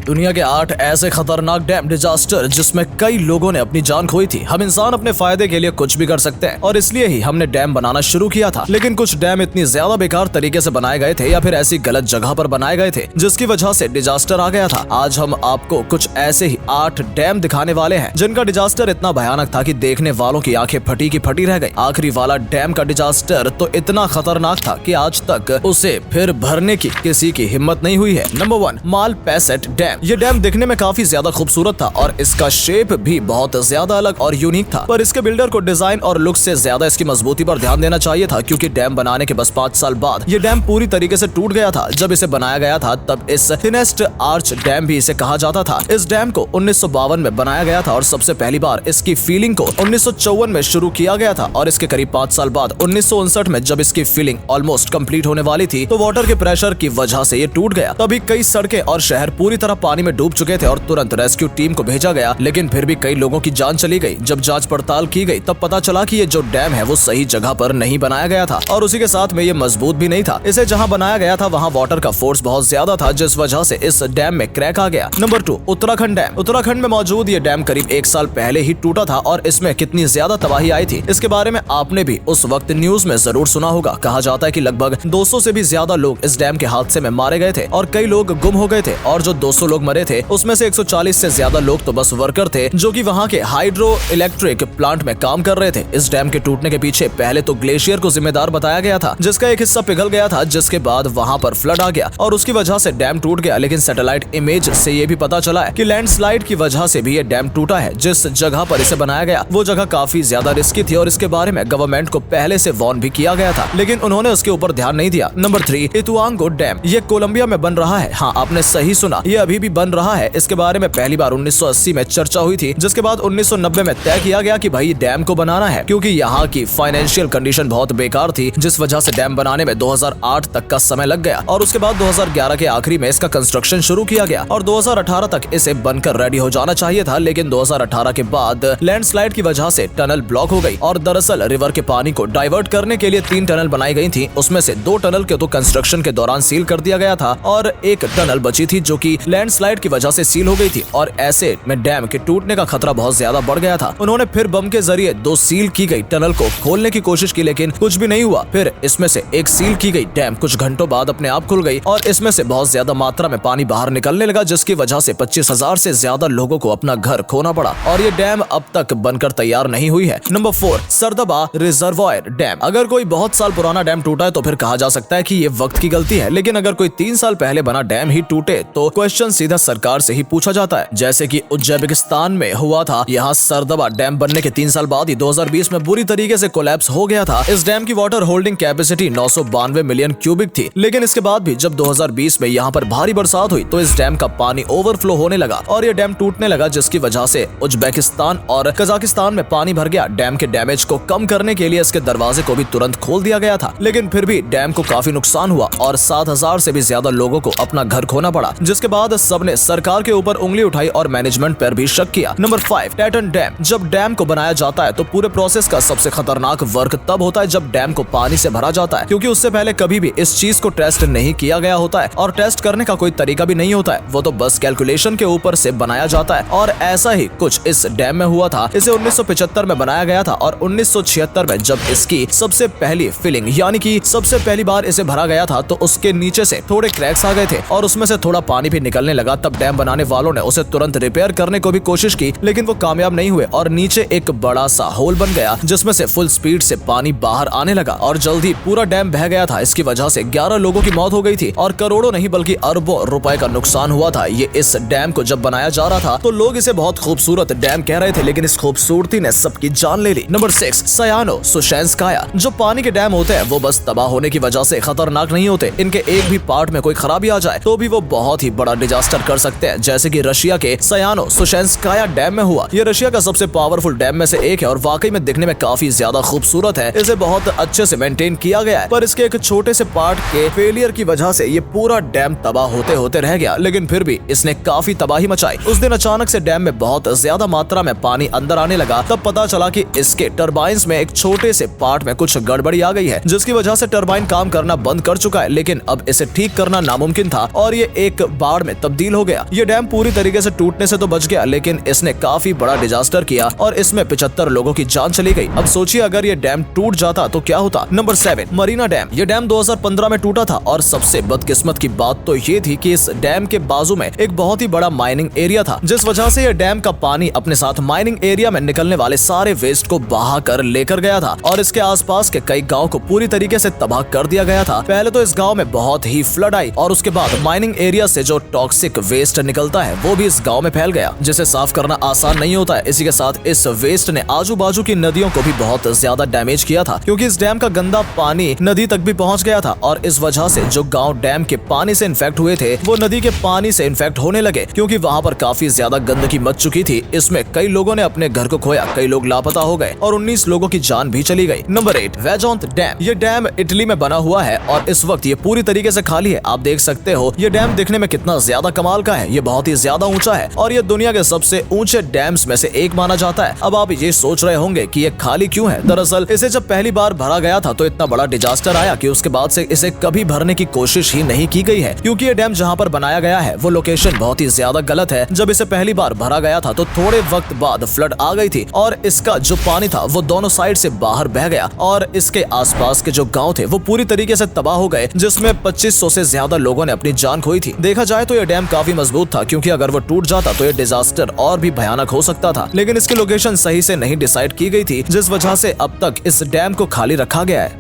दुनिया के 8 ऐसे खतरनाक डैम डिजास्टर जिसमें कई लोगों ने अपनी जान खोई थी। हम इंसान अपने फायदे के लिए कुछ भी कर सकते हैं और इसलिए ही हमने डैम बनाना शुरू किया था। लेकिन कुछ डैम इतनी ज्यादा बेकार तरीके से बनाए गए थे या फिर ऐसी गलत जगह पर बनाए गए थे जिसकी वजह से डिजास्टर आ गया था। आज हम आपको कुछ ऐसे ही 8 डैम दिखाने वाले हैं जिनका डिजास्टर इतना भयानक था कि देखने वालों की आंखें फटी की फटी रह गई। आखिरी वाला डैम का डिजास्टर तो इतना खतरनाक था कि आज तक उसे फिर भरने की किसी की हिम्मत नहीं हुई है। Number 1, Malpasset dam. ये डैम दिखने में काफी ज्यादा खूबसूरत था और इसका शेप भी बहुत ज्यादा अलग और यूनिक था, पर इसके बिल्डर को डिजाइन और लुक से ज्यादा इसकी मजबूती पर ध्यान देना चाहिए था, क्योंकि डैम बनाने के बस 5 साल बाद ये डैम पूरी तरीके से टूट गया था। जब इसे बनाया गया था तब इस थिनेस्ट आर्च डैम भी इसे कहा जाता था। इस डैम को 1952 में बनाया गया था और सबसे पहली बार इसकी फीलिंग को 1954 में शुरू किया गया था और इसके करीब 5 साल बाद 1959 में जब इसकी फीलिंग ऑलमोस्ट कंप्लीट होने वाली थी तो वाटर के प्रेशर की वजह से ये टूट गया। तभी कई सड़कें और शहर पूरी तरह पानी में डूब चुके थे और तुरंत रेस्क्यू टीम को भेजा गया, लेकिन फिर भी कई लोगों की जान चली गई। जब जांच पड़ताल की गई तब पता चला कि ये जो डैम है वो सही जगह पर नहीं बनाया गया था और उसी के साथ में ये मजबूत भी नहीं था। इसे जहां बनाया गया था वहां वाटर का फोर्स बहुत ज्यादा था, जिस वजह से इस डैम में क्रैक आ गया। Number 2, Uttarakhand dam. उत्तराखंड में मौजूद ये डैम करीब 1 साल पहले ही टूटा था और इसमें कितनी ज्यादा तबाही आई थी इसके बारे में आपने भी उस वक्त न्यूज में जरूर सुना होगा। कहा जाता है कि लगभग 200 से भी ज्यादा लोग इस डैम के हादसे में मारे गए थे और कई लोग गुम हो गए थे, और जो 200 लोग मरे थे उसमें से 140 से ज्यादा लोग तो बस वर्कर थे जो कि वहां के हाइड्रो इलेक्ट्रिक प्लांट में काम कर रहे थे। इस डैम के टूटने के पीछे पहले तो ग्लेशियर को जिम्मेदार बताया गया था, जिसका एक हिस्सा पिघल गया था, जिसके बाद वहां पर फ्लड आ गया और उसकी वजह से डैम टूट गया। लेकिन सैटेलाइट इमेज से ये भी पता चला है कि लैंडस्लाइड की वजह से भी ये डैम टूटा है। जिस जगह पर इसे बनाया गया वो जगह काफी ज्यादा रिस्की थी और इसके बारे में गवर्नमेंट को पहले से वार्न भी किया गया था, लेकिन उन्होंने उसके ऊपर ध्यान नहीं दिया। Number 3, Ituango dam. ये कोलंबिया में बन रहा है। हाँ, आपने सही सुना, ये अभी भी बन रहा है। इसके बारे में पहली बार 1980 में चर्चा हुई थी, जिसके बाद 1990 में तय किया गया कि भाई डैम को बनाना है, क्योंकि यहाँ की फाइनेंशियल कंडीशन बहुत बेकार थी, जिस वजह से डैम बनाने में 2008 तक का समय लग गया और उसके बाद 2011 के आखिरी में इसका कंस्ट्रक्शन शुरू किया गया और 2018 तक इसे बनकर रेडी हो जाना चाहिए था। लेकिन 2018 के बाद लैंडस्लाइड की वजह से टनल ब्लॉक हो गई और दरअसल रिवर के पानी को डाइवर्ट करने के लिए 3 टनल बनाई गई थी। उसमें से 2 टनल के तो कंस्ट्रक्शन के दौरान सील कर दिया गया था और एक टनल बची थी जो कि लैंडस्लाइड की वजह से सील हो गई थी और ऐसे में डैम के टूटने का खतरा बहुत ज्यादा बढ़ गया था। उन्होंने फिर बम के जरिए 2 सील की गई टनल को खोलने की कोशिश की, लेकिन कुछ भी नहीं हुआ। फिर इसमें से एक सील की गई डैम कुछ घंटों बाद अपने आप खुल गई और इसमें से बहुत ज्यादा मात्रा में पानी बाहर निकलने लगा, जिसकी वजह से 25,000 से ज्यादा लोगों को अपना घर खोना पड़ा और ये डैम अब तक बनकर तैयार नहीं हुई है। Number 4, Sardaba reservoir dam. अगर कोई बहुत साल पुराना डैम टूटा है तो फिर कहा जा सकता है कि ये वक्त की गलती है, लेकिन अगर कोई 3 साल पहले बना डैम ही टूटे तो क्वेश्चन सीधा सरकार से ही पूछा जाता है। जैसे कि उज्बेकिस्तान में हुआ था, यहाँ सरदबा डैम बनने के 3 साल बाद ही 2020 में बुरी तरीके से कोलैप्स हो गया था। इस डैम की water holding capacity 992 million cubic थी, लेकिन इसके बाद भी जब 2020 में यहाँ पर भारी बरसात हुई तो इस डैम का पानी ओवरफ्लो होने लगा और ये डैम टूटने लगा, जिसकी वजह से उज्बेकिस्तान और कजाकिस्तान में पानी भर गया। डैम के डैमेज को कम करने के लिए इसके दरवाजे को भी तुरंत खोल दिया गया था, लेकिन फिर भी डैम को काफी नुकसान हुआ और 7,000 से भी ज्यादा लोगों को अपना घर खोना पड़ा, जिसके बाद सबने सरकार के ऊपर उंगली उठाई और मैनेजमेंट पर भी शक किया। Number 5, Teton dam. जब डैम को बनाया जाता है तो पूरे प्रोसेस का सबसे खतरनाक वर्क तब होता है जब डैम को पानी से भरा जाता है, क्योंकि उससे पहले कभी भी इस चीज को टेस्ट नहीं किया गया होता है और टेस्ट करने का कोई तरीका भी नहीं होता है। वो तो बस कैलकुलेशन के ऊपर से बनाया जाता है और ऐसा ही कुछ इस डैम में हुआ था। इसे 1975 में बनाया गया था और 1976 में जब इसकी सबसे पहली फिलिंग यानी कि सबसे पहली बार इसे भरा गया था तो उसके नीचे से थोड़े क्रैक्स आ गए थे और उसमें से थोड़ा पानी भी निकलने लगा। तब डैम बनाने वालों ने उसे तुरंत रिपेयर करने को भी कोशिश की, लेकिन वो कामयाब नहीं हुए और नीचे एक बड़ा सा होल बन गया, जिसमें से फुल स्पीड से पानी बाहर आने लगा और जल्दी पूरा डैम बह गया था। इसकी वजह से 11 लोगों की मौत हो गई थी और करोड़ों नहीं बल्कि अरबों रुपए का नुकसान हुआ था। ये इस डैम को जब बनाया जा रहा था तो लोग इसे बहुत खूबसूरत डैम कह रहे थे, लेकिन इस खूबसूरती ने सबकी जान ले ली। नंबर 6, सयानो सुशेंस्काया। जो पानी के डैम होते हैं वो बस तबाह होने की वजह से खतरनाक नहीं होते, इनके एक भी पार्ट में कोई खराबी आ जाए तो भी वो बहुत ही बड़ा डिजास्टर कर सकते हैं, जैसे कि रशिया के सयानो सुशेंस्काया डैम में हुआ। ये रशिया का सबसे पावरफुल डैम में से एक है और वाकई में दिखने में काफी ज्यादा खूबसूरत है। इसे बहुत अच्छे से मेंटेन किया गया है, पर इसके एक छोटे से पार्ट के फेलियर की वजह से ये पूरा डैम तबाह होते होते रह गया, लेकिन फिर भी इसने काफी तबाही मचाई। उस दिन अचानक से डैम में बहुत ज्यादा मात्रा में पानी अंदर आने लगा। तब पता चला कि इसके टरबाइन्स में एक छोटे से पार्ट में कुछ गड़बड़ी आ गई है, जिसकी वजह से टरबाइन काम करना बंद कर चुका है, लेकिन अब इसे ठीक करना नामुमकिन था और ये एक बाढ़ में तब्दील तब्दील हो गया। ये डैम पूरी तरीके से टूटने से तो बच गया, लेकिन इसने काफी बड़ा डिजास्टर किया और इसमें 75 लोगों की जान चली गई। अब सोचिए अगर ये डैम टूट जाता तो क्या होता। Number 7, Marina dam. ये डैम 2015 में टूटा था और सबसे बदकिस्मत की बात तो ये थी कि इस डैम के बाजू में एक बहुत ही बड़ा माइनिंग एरिया था, जिस वजह से ये डैम का पानी अपने साथ माइनिंग एरिया में निकलने वाले सारे वेस्ट को बहा कर लेकर गया था और इसके आसपास के कई गाँव को पूरी तरीके से तबाह कर दिया गया था। पहले तो इस गाँव में बहुत ही फ्लड आई और उसके बाद माइनिंग एरिया से जो टॉक्सिक वेस्ट निकलता है वो भी इस गाँव में फैल गया, जिसे साफ करना आसान नहीं होता है। इसी के साथ इस वेस्ट ने आजू बाजू की नदियों को भी बहुत ज्यादा डैमेज किया था, क्योंकि इस डैम का गंदा पानी नदी तक भी पहुंच गया था और इस वजह से जो गांव डैम के पानी से इन्फेक्ट हुए थे वो नदी के पानी से इन्फेक्ट होने लगे, क्योंकि वहां पर काफी ज्यादा गंदगी मच चुकी थी। इसमें कई लोगों ने अपने घर को खोया, कई लोग लापता हो गए और 19 लोगों की जान भी चली गई। Number 8, Vajont dam. ये डैम इटली में बना हुआ है और इस वक्त ये पूरी तरीके से खाली है। आप देख सकते हो ये डैम दिखने में कितना ज्यादा कमाल का है। ये बहुत ही ज्यादा ऊंचा है और ये दुनिया के सबसे ऊंचे डैम्स में से एक माना जाता है। अब आप ये सोच रहे होंगे कि ये खाली क्यों है। दरअसल इसे जब पहली बार भरा गया था तो इतना बड़ा डिजास्टर आया कि उसके बाद से इसे कभी भरने की कोशिश ही नहीं की गई है, क्योंकि ये डैम जहां पर बनाया गया है वो लोकेशन बहुत ही ज्यादा गलत है। जब इसे पहली बार भरा गया था तो थोड़े वक्त बाद फ्लड आ गई थी और इसका जो पानी था वो दोनों साइड से बाहर बह गया और इसके आसपास के जो गाँव थे वो पूरी तरीके से तबाह हो गए, जिसमें 2500 से ज्यादा लोगों ने अपनी जान खोई थी। देखा जाए तो ये डैम काफी मजबूत था, क्योंकि अगर वो टूट जाता तो ये डिजास्टर और भी भयानक हो सकता था, लेकिन इसकी लोकेशन सही से नहीं डिसाइड की गई थी, जिस वजह से अब तक इस डैम को खाली रखा गया है।